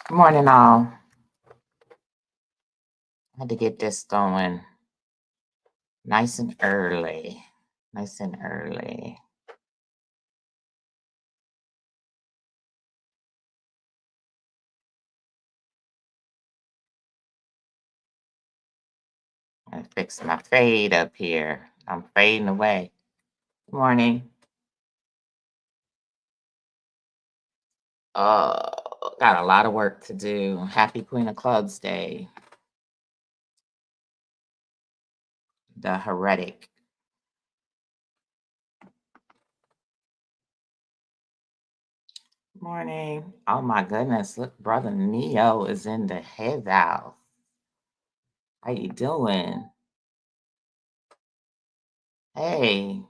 Good morning, all. I had to get this going nice and early. Nice and early. I fix my fade up here. I'm fading away. Good morning. Got a lot of work to do. Happy Queen of Clubs Day. The heretic. Morning. Oh my goodness. Look, brother Neo is in the head house. How you doing? Hey,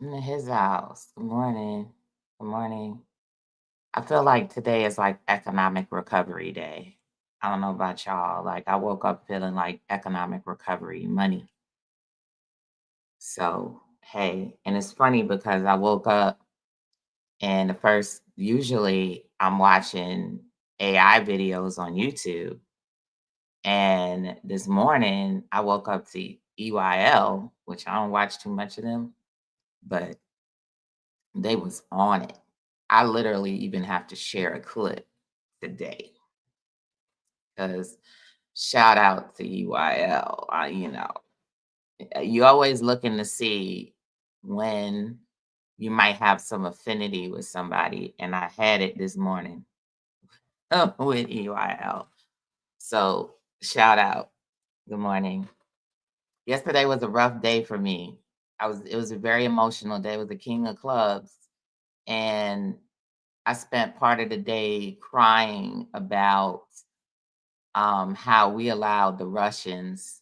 in his house. Good morning. Good morning. I feel like today is like economic recovery day. I don't know about y'all. Like I woke up feeling like economic recovery money. So, hey, and it's funny because I woke up and the first usually I'm watching AI videos on YouTube. And this morning I woke up to EYL, which I don't watch too much of them, but they was on it. I literally even have to share a clip today because shout out to EYL. You always looking to see when you might have some affinity with somebody, and I had it this morning with EYL. So shout out. Good morning. Yesterday was a rough day for me. It was a very emotional day. It was the King of Clubs, and I spent part of the day crying about how we allowed the Russians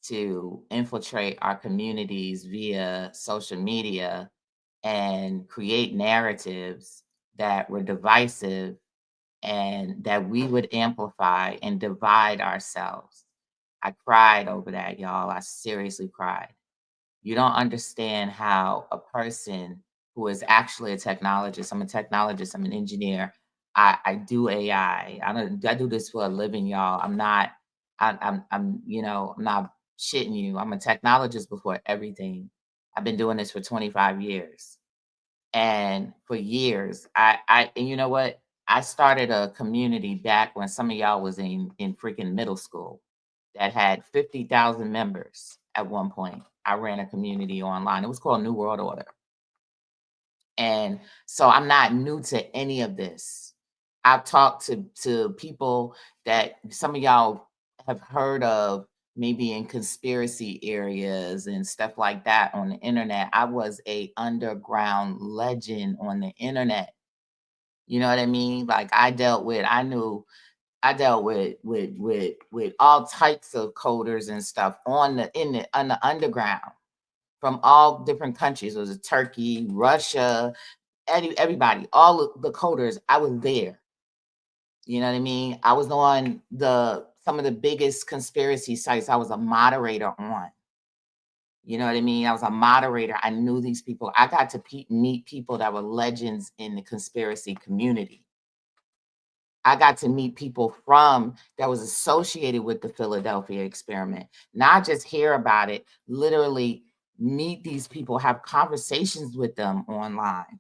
to infiltrate our communities via social media and create narratives that were divisive and that we would amplify and divide ourselves. I cried over that, y'all. I seriously cried. You don't understand how a person who is actually a technologist, I'm a technologist, I'm an engineer, I do AI. I do this for a living, y'all. I'm not shitting you. I'm a technologist before everything. I've been doing this for 25 years. And for years, and you know what? I started a community back when some of y'all was in freaking middle school that had 50,000 members at one point. I ran a community online. It was called New World Order. And so I'm not new to any of this. I've talked to people that some of y'all have heard of maybe in conspiracy areas and stuff like that on the internet. I was a underground legend on the internet. You know what I mean? Like I dealt with all types of coders and stuff on the underground from all different countries. It was Turkey, Russia, everybody, all of the coders. I was there. You know what I mean? I was on the some of the biggest conspiracy sites. I was a moderator on. You know what I mean? I was a moderator. I knew these people. I got to meet people that were legends in the conspiracy community. I got to meet people from that was associated with the Philadelphia experiment, not just hear about it, literally meet these people, have conversations with them online,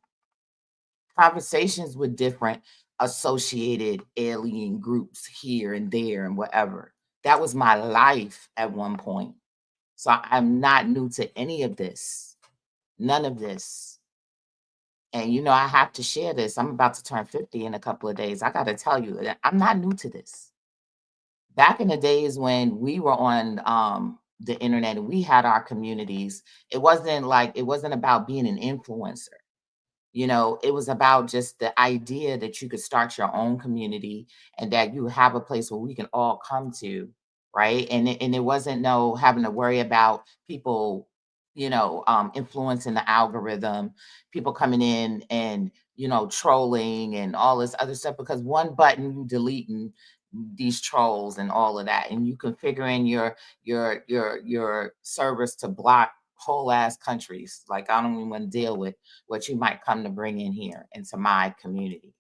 conversations with different associated alien groups here and there and whatever. That was my life at one point. So I'm not new to any of this, none of this. And I have to share this. I'm about to turn 50 in a couple of days. I got to tell you that I'm not new to this. Back in the days when we were on the internet and we had our communities, it wasn't about being an influencer. It was about just the idea that you could start your own community and that you have a place where we can all come to, right? And it wasn't no having to worry about people, influencing the algorithm, people coming in and trolling and all this other stuff because one button you deleting these trolls and all of that, and you configure in your servers to block whole ass countries. Like I don't even want to deal with what you might come to bring in here into my community.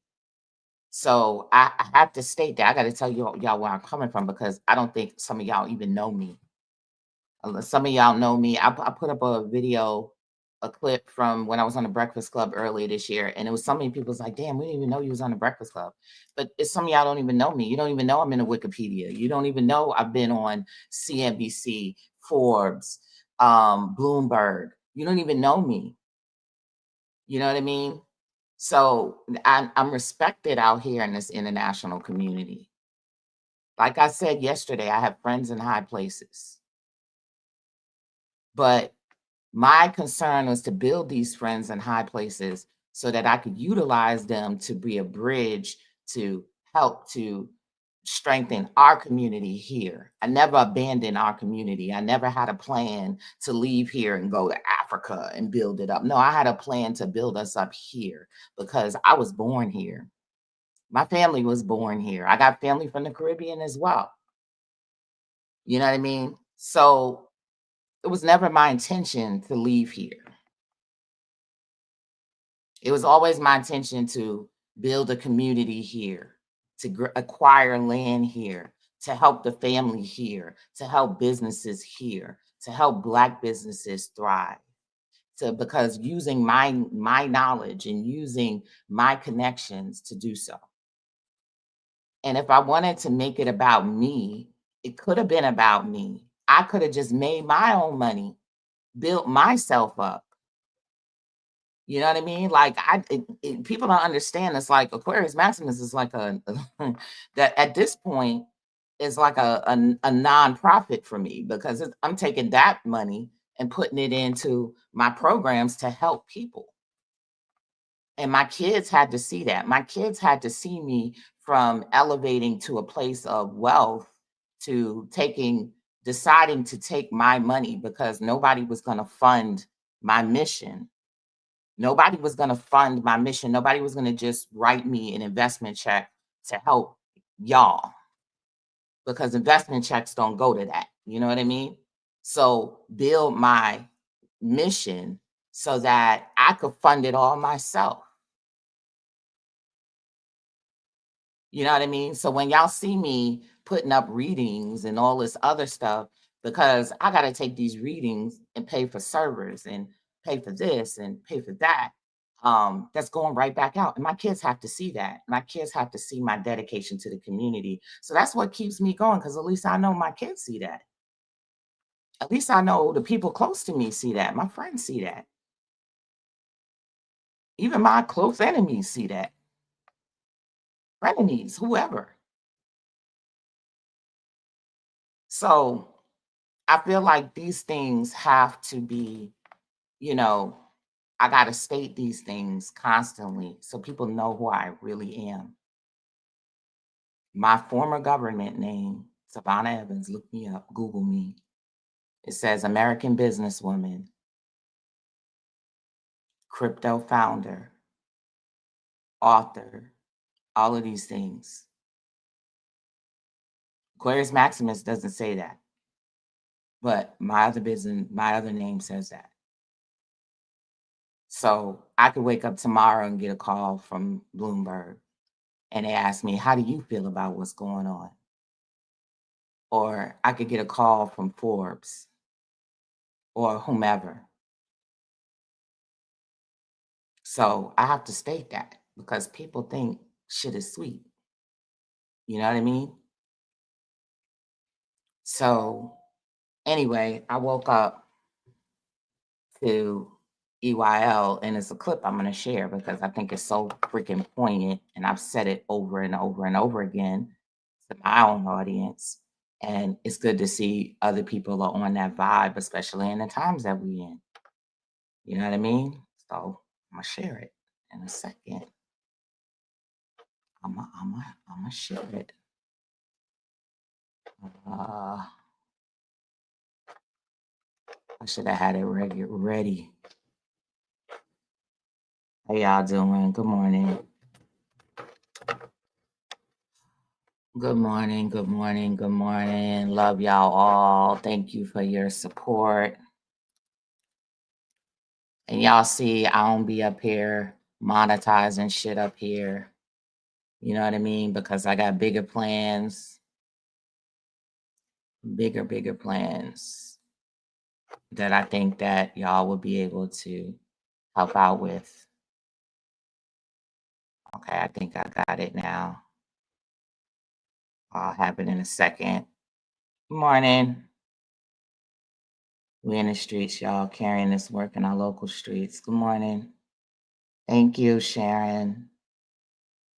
So I have to state that. I got to tell y'all where I'm coming from because I don't think some of y'all even know me. Some of y'all know me. I put up a video, a clip from when I was on the Breakfast Club earlier this year, and it was so many people's like, "Damn, we didn't even know you was on the Breakfast Club." But it's some of y'all don't even know me. You don't even know I'm in the Wikipedia. You don't even know I've been on CNBC, Forbes, Bloomberg. You don't even know me. You know what I mean? So I'm respected out here in this international community. Like I said yesterday, I have friends in high places, but my concern was to build these friends in high places so that I could utilize them to be a bridge to help to strengthen our community here. I never abandoned our community. I never had a plan to leave here and go to Africa and build it up. No, I had a plan to build us up here because I was born here. My family was born here. I got family from the Caribbean as well. You know what I mean? So it was never my intention to leave here. It was always my intention to build a community here, to acquire land here, to help the family here, to help businesses here, to help Black businesses thrive. To because using my knowledge and using my connections to do so. And if I wanted to make it about me, it could have been about me. I could have just made my own money, built myself up. You know what I mean? Like people don't understand. It's like Aquarius Maximus is like a that at this point is like a nonprofit for me because I'm taking that money and putting it into my programs to help people. And my kids had to see that. My kids had to see me from elevating to a place of wealth to deciding to take my money because nobody was going to fund my mission. Nobody was going to fund my mission. Nobody was going to just write me an investment check to help y'all because investment checks don't go to that. You know what I mean? So build my mission so that I could fund it all myself. You know what I mean? So when y'all see me putting up readings and all this other stuff, because I got to take these readings and pay for servers and pay for this and pay for that, that's going right back out. And my kids have to see that. My kids have to see my dedication to the community. So that's what keeps me going because at least I know my kids see that. At least I know the people close to me see that. My friends see that. Even my close enemies see that. Frenemies, whoever. So I feel like these things have to be, you know, I got to state these things constantly so people know who I really am. My former government name, Savannah Evans, look me up, Google me. It says American businesswoman, crypto founder, author, all of these things. Aquarius Maximus doesn't say that, but my other name says that. So I could wake up tomorrow and get a call from Bloomberg and they ask me, how do you feel about what's going on? Or I could get a call from Forbes or whomever. So I have to state that because people think shit is sweet. You know what I mean? So anyway, I woke up to EYL and it's a clip I'm going to share because I think it's so freaking poignant and I've said it over and over and over again to my own audience. And it's good to see other people are on that vibe, especially in the times that we in. You know what I mean? So I'm gonna share it in a second. I'm gonna share it. Uh, I should have had it ready. How y'all doing? Good morning. Good morning. Good morning. Good morning. Love y'all all. Thank you for your support. And y'all see, I don't be up here monetizing shit up here. You know what I mean? Because I got bigger plans, bigger plans that I think that y'all will be able to help out with. Okay, I think I got it now. I'll have it in a second. Good morning. We in the streets, y'all, carrying this work in our local streets. Good morning. Thank you, Sharon.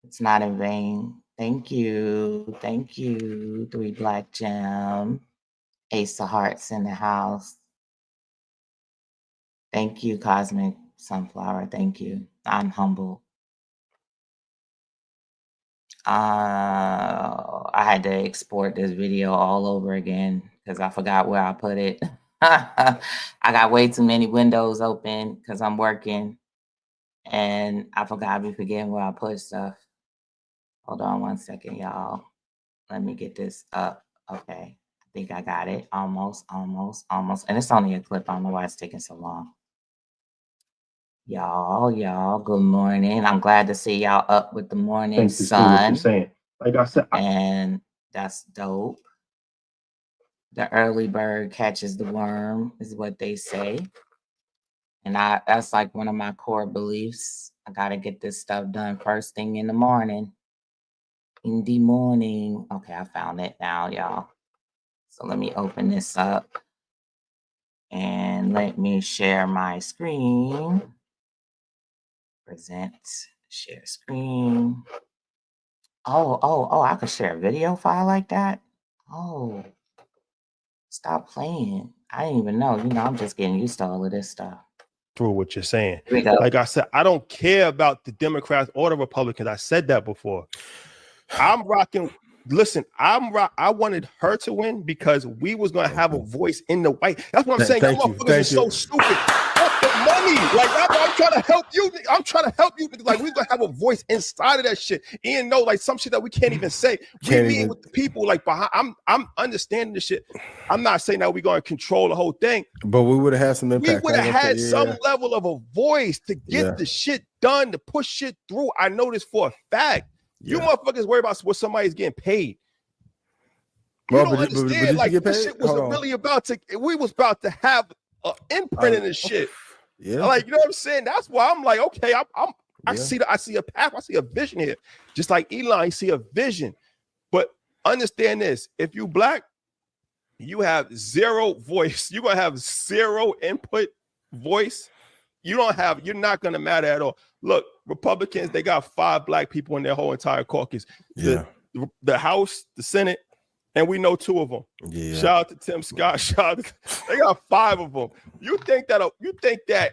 It's not in vain. Thank you. Thank you. 3 Black Gem. Ace of Hearts in the house. Thank you, Cosmic Sunflower. Thank you. I'm humble. I had to export this video all over again because I forgot where I put it. I got way too many windows open because I'm working and I forgot I be forgetting where I put stuff. Hold on one second, y'all. Let me get this up. Okay. I think I got it. Almost. And it's only a clip. I don't know why it's taking so long. Y'all, good morning. I'm glad to see y'all up with the morning sun. What you're saying. Like I said, and that's dope. The early bird catches the worm, is what they say. And that's like one of my core beliefs. I gotta get this stuff done first thing in the morning. In the morning. Okay, I found it now, y'all. So let me open this up and let me share my screen. Present, share screen. Oh, I could share a video file like that? Oh, stop playing. I didn't even know. I'm just getting used to all of this stuff. through what you're saying. Here we go. Like I said, I don't care about the Democrats or the Republicans. I said that before. I'm rocking. Listen, I wanted her to win because we was gonna have a voice in the white. That's what I'm saying. Y'all motherfuckers are so stupid. Fuck the money. Like I'm trying to help you. I'm trying to help you. Like we're gonna have a voice inside of that shit. Ian, no, like some shit that we can't even say. We meet with the people like behind. I'm understanding the shit. I'm not saying that we're gonna control the whole thing, but we would have had some impact. We would have had some level of a voice to get the shit done, to push shit through. I know this for a fact. You motherfuckers worry about what somebody's getting paid. You don't understand. Like this shit was really about to. We was about to have an imprint in this shit. Yeah, like you know what I'm saying. That's why I'm like, okay, I see a path. I see a vision here. Just like Elon, you see a vision. But understand this: if you black, you have zero voice. You're gonna have zero input voice. You're not gonna matter at all. Look, Republicans, they got 5 black people in their whole entire caucus. The House, the Senate, and we know 2 of them. Yeah. Shout out to Tim Scott. They got 5 of them. You think that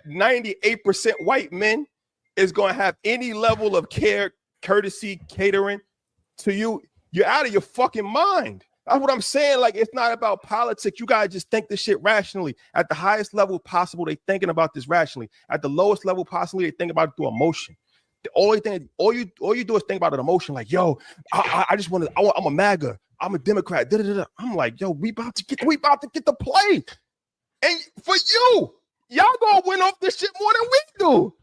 98% white men is gonna have any level of care, courtesy, catering to you? You're out of your fucking mind. That's what I'm saying. Like, it's not about politics. You guys just think this shit rationally. At the highest level possible, they thinking about this rationally. At the lowest level possibly, they think about it through emotion. The only thing, all you do is think about an emotion. Like, yo, I just want to. I'm a MAGA. I'm a Democrat. I'm like, yo, we about to get the play. And for y'all gonna win off this shit more than we do.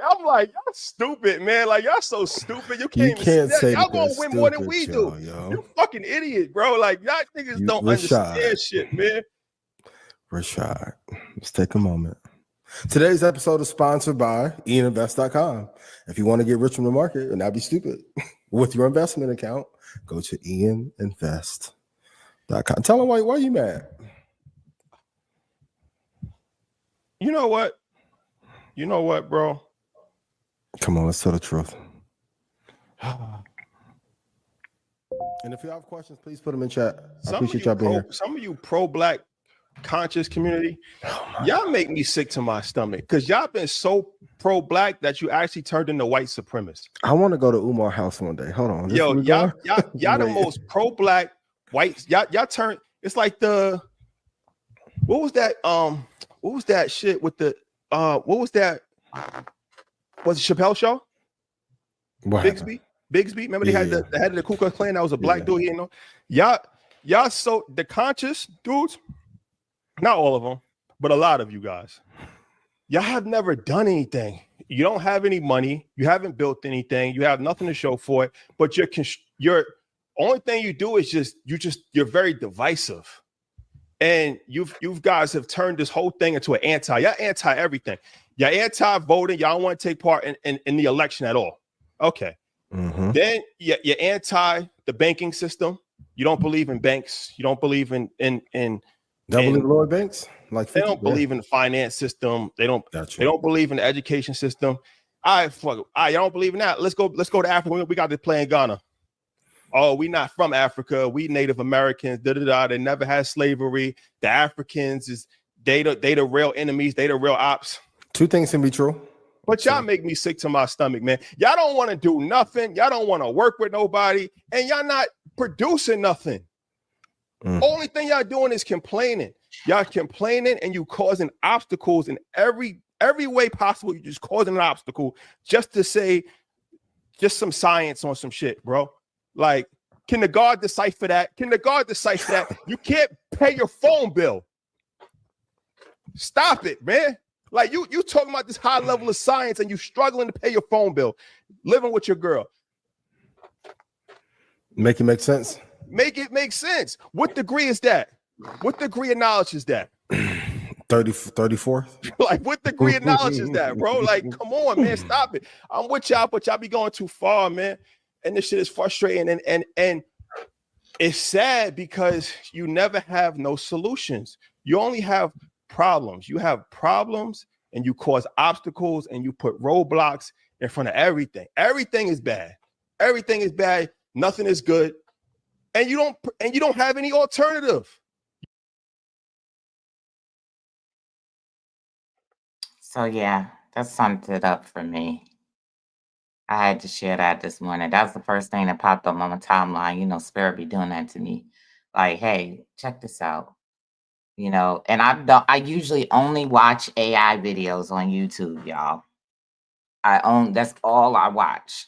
I'm like, y'all stupid, man. Like, y'all so stupid. You can't say y'all gonna win more than we do. Yo. You fucking idiot, bro. Like, y'all niggas don't understand shit, man. Rashad, let's take a moment. Today's episode is sponsored by ianinvest.com. If you want to get rich from the market and not be stupid with your investment account, go to ianinvest.com. Tell them why you mad. You know what, bro? Come on, let's tell the truth. And if you have questions, please put them in chat. I appreciate y'all being here. Some of you pro-black conscious community, y'all make me sick to my stomach because y'all been so pro-black that you actually turned into white supremacists. I want to go to Umar house one day. Hold on. Yo, y'all the most pro-black white. Y'all turn. It's like what was that shit with the what was that? Was it Chappelle Show? Bigsby? Remember they had the head of the Ku Klux Klan that was a black dude. You know, y'all. So the conscious dudes, not all of them, but a lot of you guys, y'all have never done anything. You don't have any money. You haven't built anything. You have nothing to show for it. But your only thing you do is you're very divisive. And you guys have turned this whole thing into an anti. You're anti everything. You're anti voting. Y'all don't want to take part in the election at all. Okay. Mm-hmm. Then you're anti the banking system. You don't believe in banks. You don't believe in believe Lloyd Banks. Like 50, they don't believe in the finance system. They don't believe in the education system. Y'all don't believe in that. Let's go to Africa. We got to play in Ghana. Oh, we not from Africa. We Native Americans. They never had slavery. The Africans they the real enemies. They the real ops. Two things can be true. But y'all make me sick to my stomach, man. Y'all don't want to do nothing. Y'all don't want to work with nobody, and y'all not producing nothing. Only thing y'all doing is complaining. Y'all complaining, and you causing obstacles in every way possible. You just causing an obstacle just to say just some science on some shit, bro. Like, can the guard decipher that? Can the guard decipher that? You can't pay your phone bill. Stop it, man. Like you talking about this high level of science and you struggling to pay your phone bill, living with your girl. Make it make sense. Make it make sense. What degree is that? What degree of knowledge is that? 34. Like, what degree of knowledge is that, bro? Like, come on, man, stop it. I'm with y'all, but y'all be going too far, man. And this shit is frustrating. And it's sad because you never have no solutions. You only have problems. You have problems and you cause obstacles and you put roadblocks in front of everything. Everything is bad. Everything is bad. Nothing is good. And you don't have any alternative. So yeah, that summed it up for me. I had to share that this morning. That was the first thing that popped up on my timeline. You know, Spirit be doing that to me. Like, hey, check this out. You know, and I usually only watch AI videos on YouTube, y'all. That's all I watch.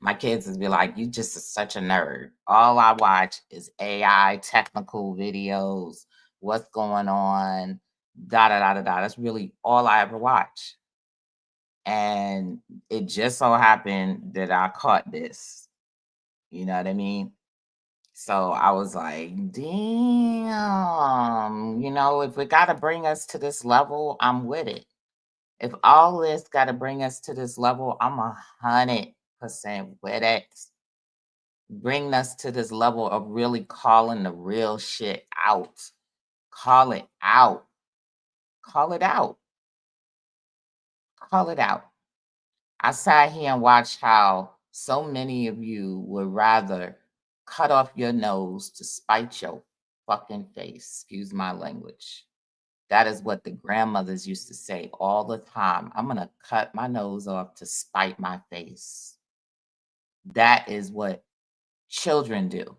My kids would be like, you just such a nerd. All I watch is AI technical videos, what's going on, da da da da da. That's really all I ever watch. And it just so happened that I caught this. You know what I mean? So I was like, damn, you know, if it got to bring us to this level, I'm with it. If all this got to bring us to this level, I'm 100% with it. Bring us to this level of really calling the real shit out. Call it out. Call it out. Call it out. I sat here and watched how so many of you would rather cut off your nose to spite your fucking face. Excuse my language. That is what the grandmothers used to say all the time. I'm going to cut my nose off to spite my face. That is what children do.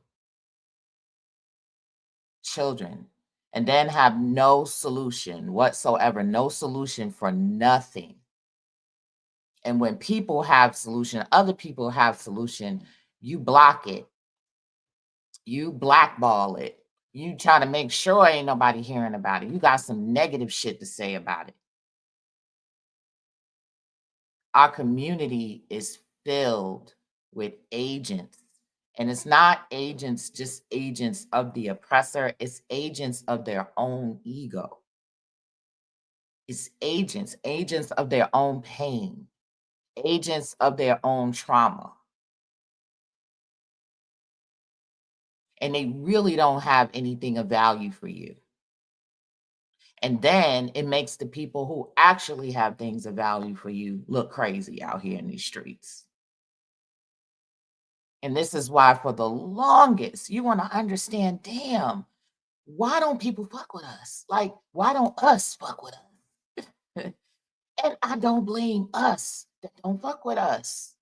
Children. And then have no solution whatsoever, no solution for nothing. And when people have solution, other people have solution, you block it. You blackball it. You try to make sure ain't nobody hearing about it. You got some negative shit to say about it. Our community is filled with agents. And it's not agents, just agents of the oppressor. It's agents of their own ego. It's agents of their own pain, agents of their own trauma. And they really don't have anything of value for you. And then it makes the people who actually have things of value for you look crazy out here in these streets. And this is why for the longest, you want to understand, damn, why don't people fuck with us? Like, why don't us fuck with us? And I don't blame us that don't fuck with us.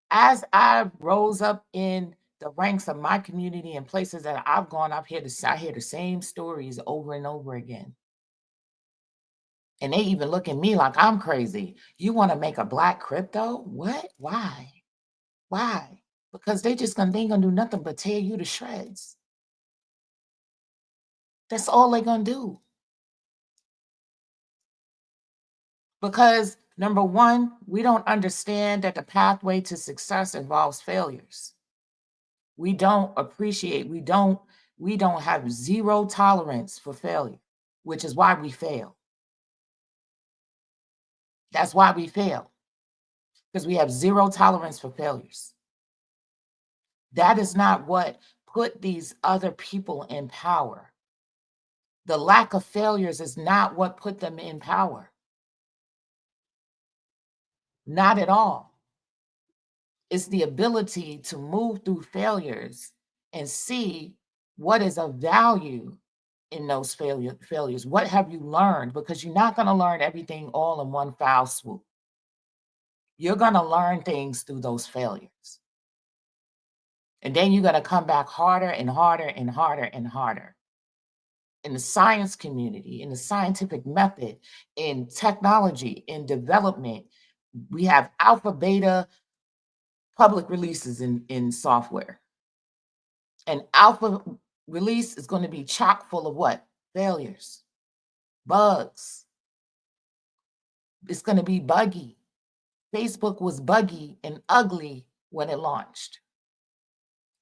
As I rose up in the ranks of my community and places that I've gone, I hear the same stories over and over again. And they even look at me like I'm crazy. You want to make a black crypto? What? Why? Why? Because they ain't gonna do nothing but tear you to shreds. That's all they gonna do. Because number one, we don't understand that the pathway to success involves failures. We don't appreciate, we don't have zero tolerance for failure, which is why we fail. That's why we fail, because we have zero tolerance for failures. That is not what put these other people in power. The lack of failures is not what put them in power. Not at all. It's the ability to move through failures and see what is of value in those failures. What have you learned? Because you're not going to learn everything all in one foul swoop. You're going to learn things through those failures. And then you're going to come back harder and harder and harder and harder. In the science community, in the scientific method, in technology, in development, we have alpha, beta, public releases in software. And alpha release is going to be chock full of what? Failures, bugs. It's going to be buggy. Facebook was buggy and ugly when it launched.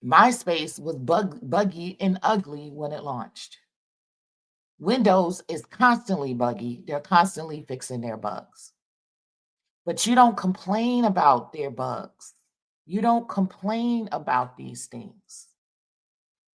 MySpace was buggy and ugly when it launched. Windows is constantly buggy. They're constantly fixing their bugs. But you don't complain about their bugs. You don't complain about these things.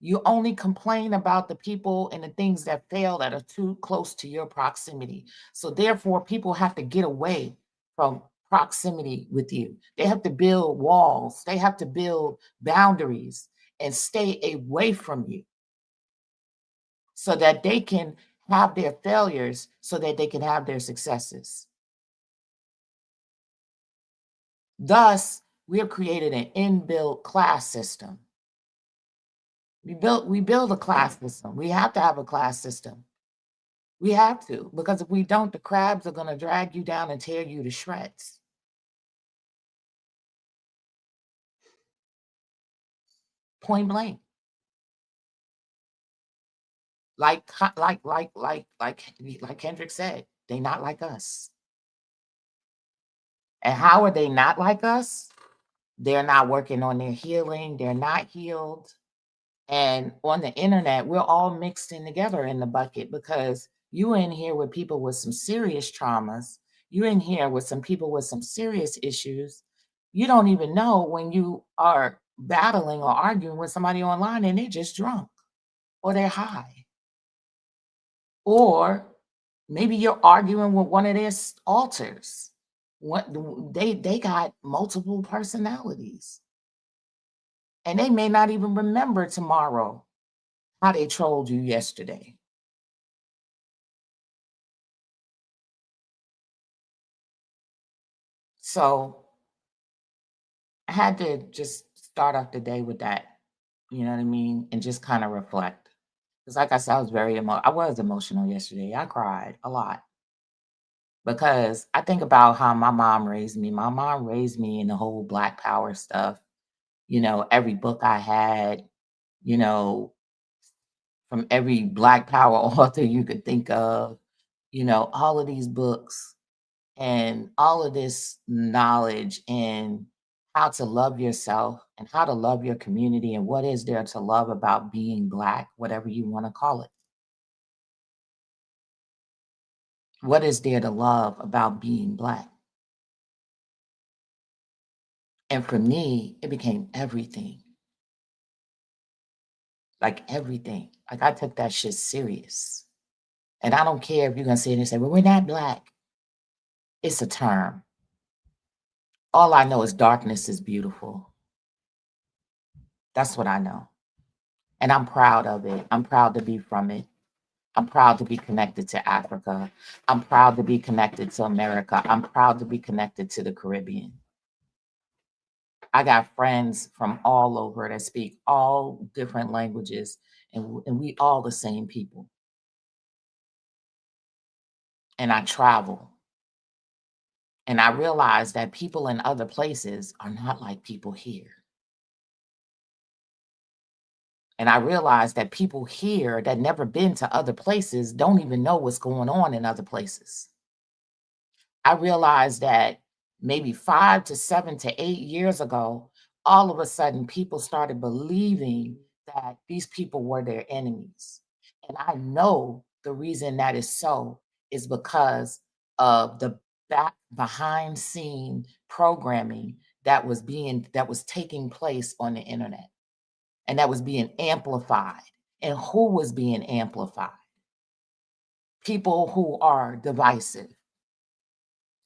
You only complain about the people and the things that fail that are too close to your proximity. So therefore, people have to get away from proximity with you. They have to build walls. They have to build boundaries and stay away from you so that they can have their failures, so that they can have their successes. Thus, we have created an inbuilt class system. We build a class system. We have to have a class system. We have to, because if we don't, the crabs are going to drag you down and tear you to shreds. Point blank. Like Kendrick said, they not like us. And how are they not like us? They're not working on their healing. They're not healed. And on the internet, we're all mixed in together in the bucket, because you in here with people with some serious traumas. You're in here with some people with some serious issues. You don't even know when you are battling or arguing with somebody online and they're just drunk or they're high. Or maybe you're arguing with one of their alters. They got multiple personalities. And they may not even remember tomorrow how they trolled you yesterday. So I had to just start off the day with that, you know what I mean? And just kind of reflect. Because like I said, I was emotional yesterday. I cried a lot. Because I think about how my mom raised me. My mom raised me in the whole Black Power stuff. You know, every book I had, you know, from every Black Power author you could think of, you know, all of these books and all of this knowledge and how to love yourself and how to love your community and what is there to love about being Black, whatever you want to call it. What is there to love about being Black? And for me, it became everything. Like everything. Like I took that shit serious. And I don't care if you're going to sit and say, well, we're not Black. It's a term. All I know is darkness is beautiful. That's what I know. And I'm proud of it. I'm proud to be from it. I'm proud to be connected to Africa. I'm proud to be connected to America. I'm proud to be connected to the Caribbean. I got friends from all over that speak all different languages, and we all the same people. And I travel. And I realize that people in other places are not like people here. And I realize that people here that never been to other places don't even know what's going on in other places. I realized that maybe 5 to 7 to 8 years ago, all of a sudden people started believing that these people were their enemies. And I know the reason that is so is because of the behind scene programming that was taking place on the internet and that was being amplified. And who was being amplified? People who are divisive,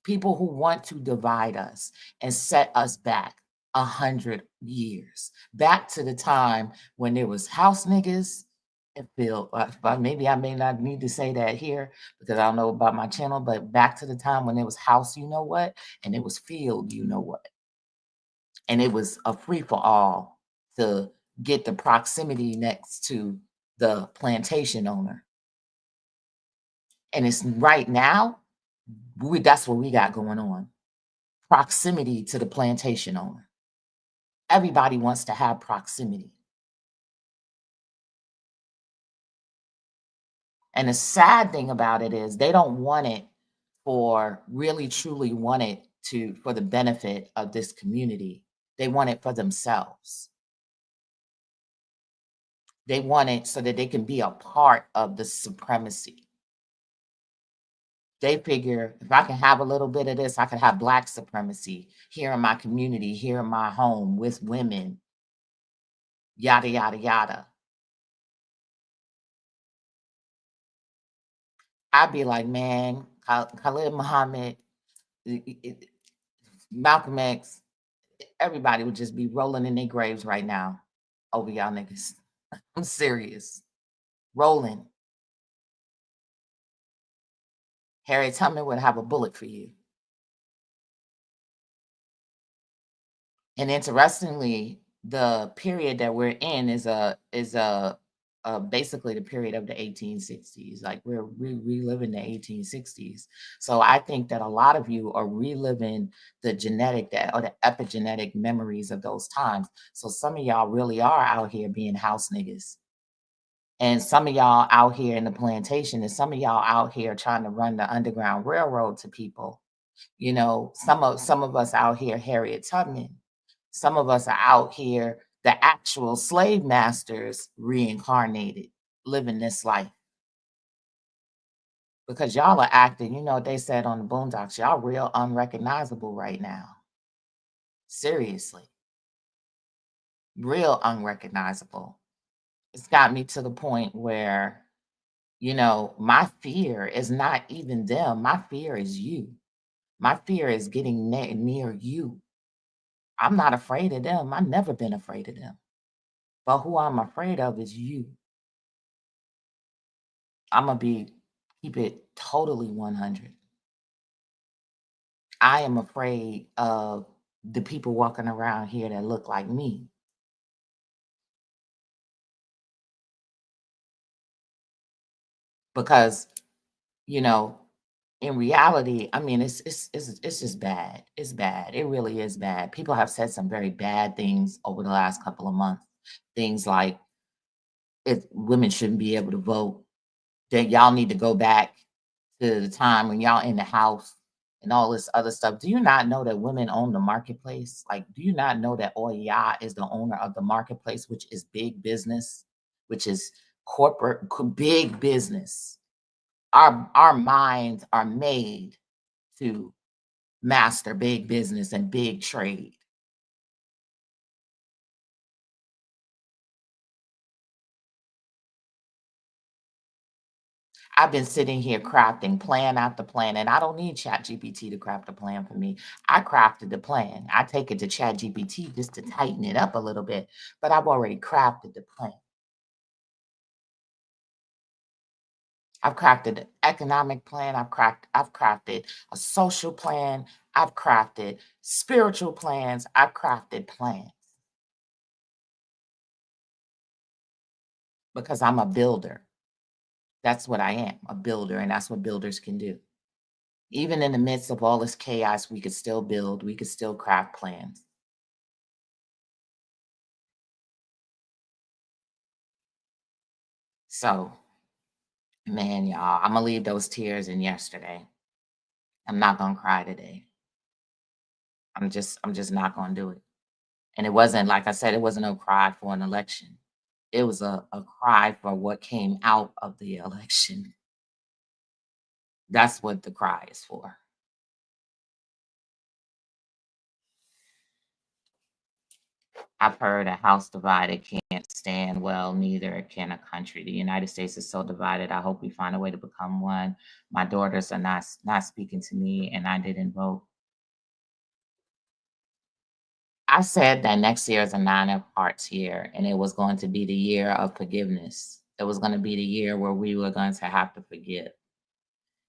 people who want to divide us and set us back 100 years, back to the time when there was house niggas and Phil. But maybe I may not need to say that here because I don't know about my channel, but back to the time when it was house, you know what, and it was field, you know what, and it was a free for all to get the proximity next to the plantation owner. And it's right now, that's what we got going on. Proximity to the plantation owner. Everybody wants to have proximity. And the sad thing about it is they don't want it for really truly want it to for the benefit of this community. They want it for themselves. They want it so that they can be a part of the supremacy. They figure if I can have a little bit of this, I can have Black supremacy here in my community, here in my home with women, yada, yada, yada. I'd be like, man, Khalid Muhammad, Malcolm X, everybody would just be rolling in their graves right now over y'all niggas. I'm serious. Rolling. Harriet Tubman would have a bullet for you. And interestingly, the period that we're in is basically the period of the 1860s. Like we're reliving the 1860s. So I think that a lot of you are reliving the genetic or the epigenetic memories of those times. So some of y'all really are out here being house niggas. And some of y'all out here in the plantation, and some of y'all out here trying to run the Underground Railroad to people. You know, some of us out here, Harriet Tubman. Some of us are out here, the actual slave masters reincarnated, living this life. Because y'all are acting, you know, they said on the Boondocks, y'all real unrecognizable right now. Seriously. Real unrecognizable. It's got me to the point where, you know, my fear is not even them. My fear is you. My fear is getting near you. I'm not afraid of them. I've never been afraid of them. But who I'm afraid of is you. I'm going to keep it totally 100. I am afraid of the people walking around here that look like me. Because, you know, in reality, I mean, it's just bad. It's bad. It really is bad. People have said some very bad things over the last couple of months. Things like if women shouldn't be able to vote, that y'all need to go back to the time when y'all in the house and all this other stuff. Do you not know that women own the marketplace? Like, do you not know that Oya is the owner of the marketplace, which is big business, which is big business? Our minds are made to master big business and big trade. I've been sitting here crafting plan after plan, and I don't need ChatGPT to craft a plan for me. I crafted the plan. I take it to ChatGPT just to tighten it up a little bit, but I've already crafted the plan. I've crafted an economic plan. I've crafted a social plan. I've crafted spiritual plans. I've crafted plans because I'm a builder. That's what I am, a builder, and that's what builders can do. Even in the midst of all this chaos, we could still build, we could still craft plans. So, man, y'all, I'm gonna leave those tears in yesterday. I'm not gonna cry today. I'm just not gonna do it. And it wasn't, like I said, it wasn't a cry for an election. It was a cry for what came out of the election. That's what the cry is for. I've heard a house divided can't stand well, neither can a country. The United States is so divided. I hope we find a way to become one. My daughters are not speaking to me, and I didn't vote. I said that next year is a nine of hearts year, and it was going to be the year of forgiveness. It was going to be the year where we were going to have to forgive.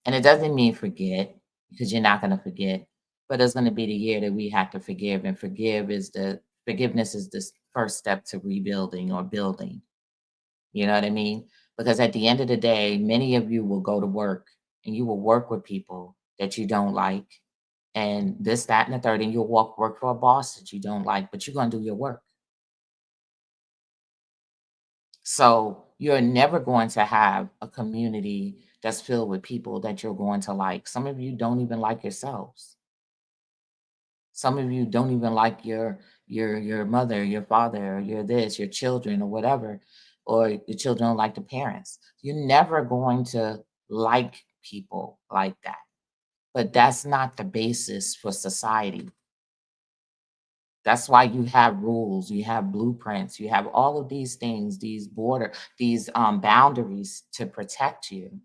And it doesn't mean forget, because you're not going to forget, but it's going to be the year that we have to forgive. And forgiveness is the first step to rebuilding or building. You know what I mean? Because at the end of the day, many of you will go to work and you will work with people that you don't like, and this, that, and the third, and you'll work for a boss that you don't like, but you're gonna do your work. So you're never going to have a community that's filled with people that you're going to like. Some of you don't even like yourselves. Some of you don't even like your mother, your father, your this, your children, or whatever, or your children don't like the parents. You're never going to like people like that. But that's not the basis for society. That's why you have rules, you have blueprints, you have all of these things, these boundaries to protect you,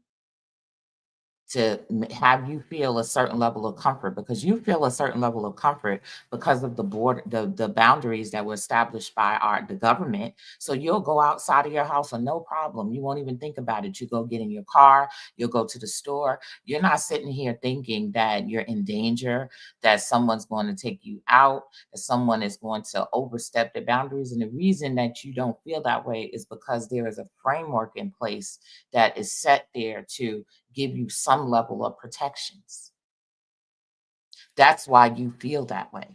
to have you feel a certain level of comfort, because you feel a certain level of comfort because of the boundaries that were established by the government. So you'll go outside of your house and no problem. You won't even think about it. You go get in your car, you'll go to the store. You're not sitting here thinking that you're in danger, that someone's going to take you out, that someone is going to overstep the boundaries. And the reason that you don't feel that way is because there is a framework in place that is set there to give you some level of protections. That's why you feel that way.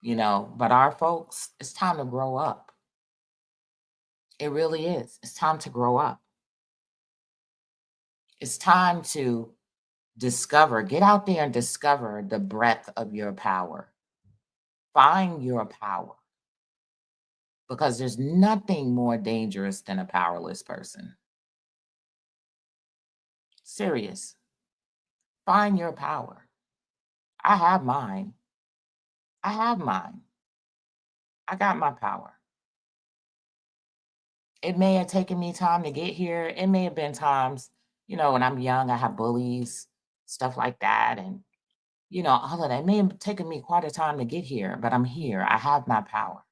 But our folks, it's time to grow up. It really is. It's time to grow up. It's time to get out there and discover the breadth of your power. Find your power. Because there's nothing more dangerous than a powerless person. Serious. Find your power. I have mine. I have mine. I got my power. It may have taken me time to get here. It may have been times, when I'm young, I have bullies, stuff like that. And, all of that. It may have taken me quite a time to get here, but I'm here. I have my power.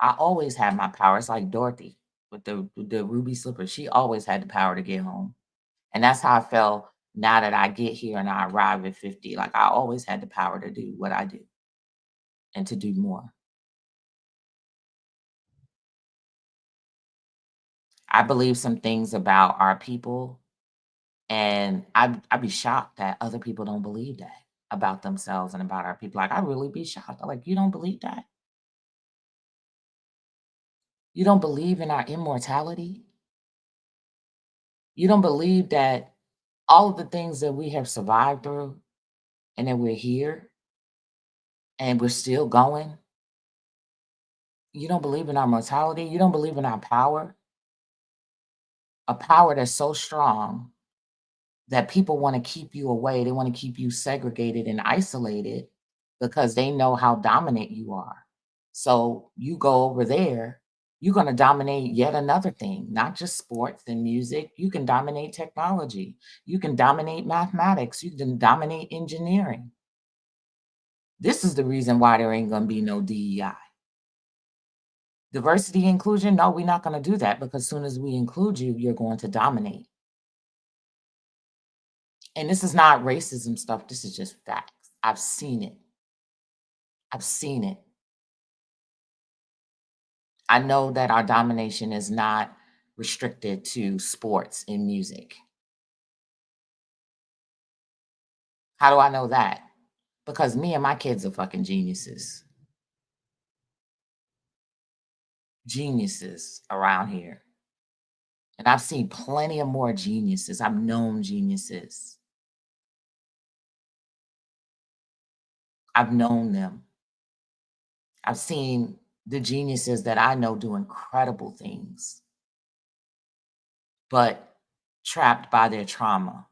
I always had my power. It's like Dorothy with the ruby slippers. She always had the power to get home. And that's how I felt now that I get here and I arrive at 50. Like I always had the power to do what I do and to do more. I believe some things about our people, and I'd be shocked that other people don't believe that about themselves and about our people. Like, I'd really be shocked. I'm like, you don't believe that? You don't believe in our immortality? You don't believe that all of the things that we have survived through and that we're here and we're still going? You don't believe in our mortality? You don't believe in our power? A power that's so strong that people want to keep you away. They want to keep you segregated and isolated because they know how dominant you are. So you go over there, you're going to dominate yet another thing, not just sports and music. You can dominate technology. You can dominate mathematics. You can dominate engineering. This is the reason why there ain't going to be no DEI. Diversity inclusion, no, we're not going to do that, because as soon as we include you, you're going to dominate. And this is not racism stuff. This is just facts. I've seen it. I've seen it. I know that our domination is not restricted to sports and music. How do I know that? Because me and my kids are fucking geniuses. geniuses around here. And I've seen plenty of more geniuses. I've known geniuses. I've known them. I've seen the geniuses that I know do incredible things, but trapped by their trauma.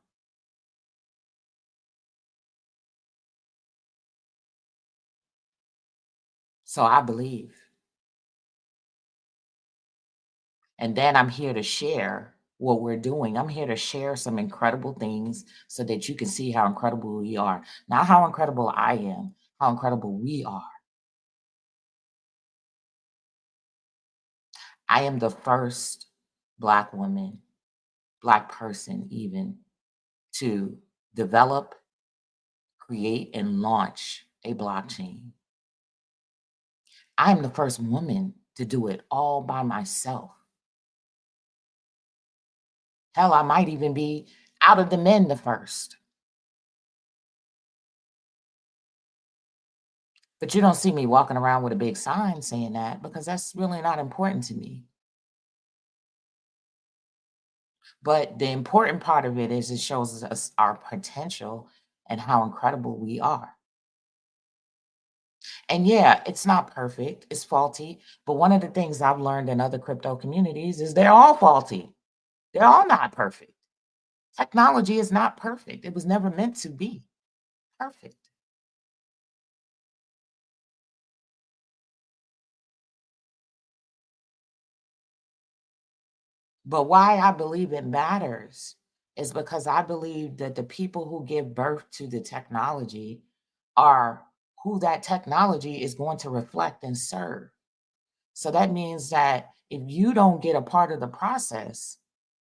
So I believe. And then I'm here to share what we're doing. I'm here to share some incredible things so that you can see how incredible we are. Not how incredible I am, how incredible we are. I am the first Black woman, Black person even, to develop, create, and launch a blockchain. I'm the first woman to do it all by myself. Hell, I might even be out of the men the first. But you don't see me walking around with a big sign saying that because that's really not important to me. But the important part of it is it shows us our potential and how incredible we are. And yeah, it's not perfect, it's faulty. But one of the things I've learned in other crypto communities is they're all faulty. They're all not perfect. Technology is not perfect. It was never meant to be perfect. But why I believe it matters is because I believe that the people who give birth to the technology are who that technology is going to reflect and serve. So that means that if you don't get a part of the process,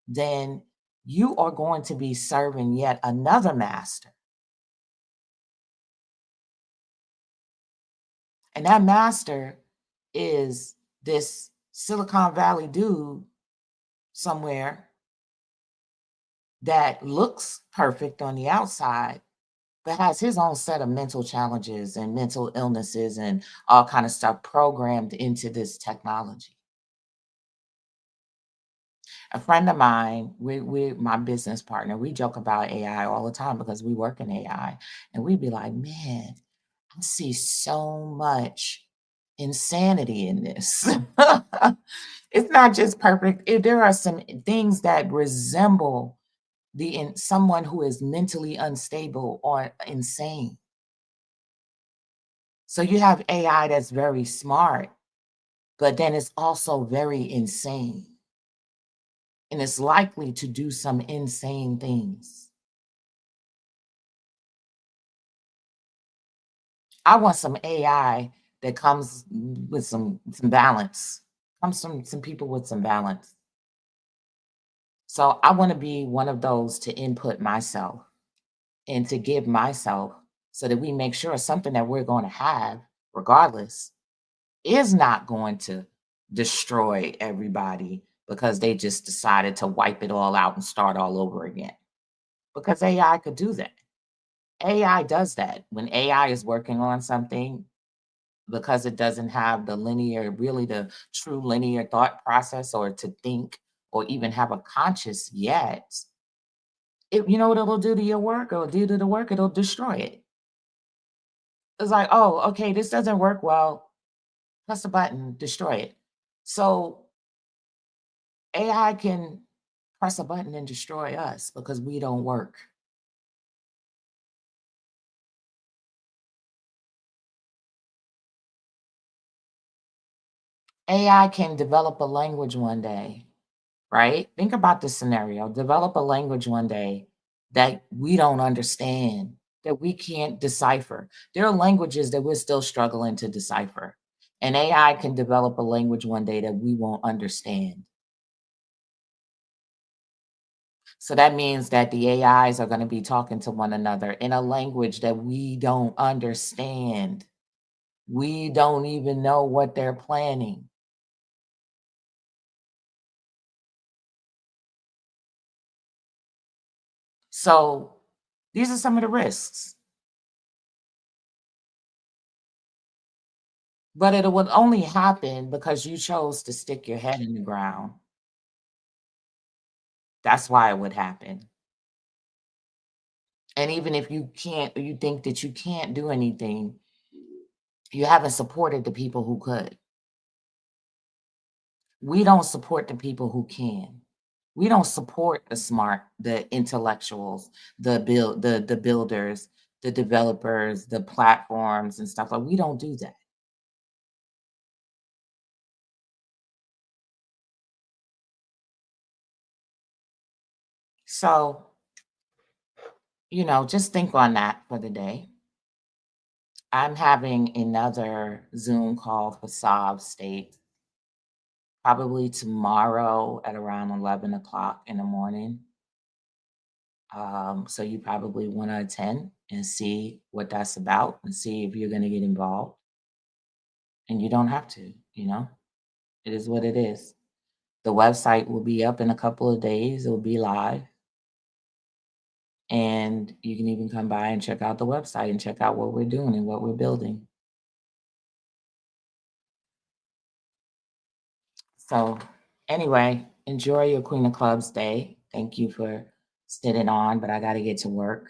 then you are going to be serving yet another master. And that master is this Silicon Valley dude somewhere that looks perfect on the outside, but has his own set of mental challenges and mental illnesses and all kind of stuff programmed into this technology. A friend of mine, we my business partner, we joke about AI all the time because we work in AI, and we'd be like, man, I see so much insanity in this. It's not just perfect. There are some things that resemble someone who is mentally unstable or insane. So you have AI that's very smart, but then it's also very insane. And it's likely to do some insane things. I want some AI that comes with some balance. Comes from some people with some balance. So I want to be one of those to input myself and to give myself so that we make sure something that we're going to have, regardless, is not going to destroy everybody because they just decided to wipe it all out and start all over again. Because AI could do that. AI does that. When AI is working on something, because it doesn't have the linear, really the true linear thought process or to think or even have a conscious yet, you know what it'll do to your work? It'll do to the work, it'll destroy it. It's like, oh, okay, this doesn't work well. Press a button, destroy it. So AI can press a button and destroy us because we don't work. AI can develop a language one day, right? Think about this scenario. Develop a language one day that we don't understand, that we can't decipher. There are languages that we're still struggling to decipher. And AI can develop a language one day that we won't understand. So that means that the AIs are going to be talking to one another in a language that we don't understand. We don't even know what they're planning. So these are some of the risks. But it would only happen because you chose to stick your head in the ground. That's why it would happen. And even if you can't, you think that you can't do anything, you haven't supported the people who could. We don't support the people who can. We don't support the smart, the intellectuals, the builders, the developers, the platforms and stuff like. We don't do that. So, just think on that for the day. I'm having another Zoom call for Sob State probably tomorrow at around 11 o'clock in the morning. So you probably want to attend and see what that's about and see if you're going to get involved. And you don't have to, it is what it is. The website will be up in a couple of days, it will be live. And you can even come by and check out the website and check out what we're doing and what we're building. So, anyway, enjoy your Queen of Clubs day. Thank you for sitting on, but I got to get to work.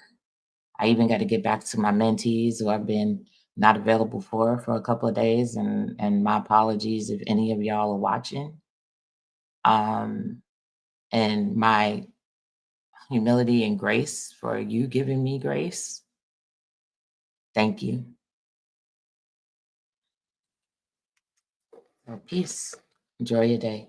I even got to get back to my mentees who I've been not available for a couple of days, and my apologies if any of y'all are watching. And my humility and grace for you giving me grace. Thank you. Peace. Enjoy your day.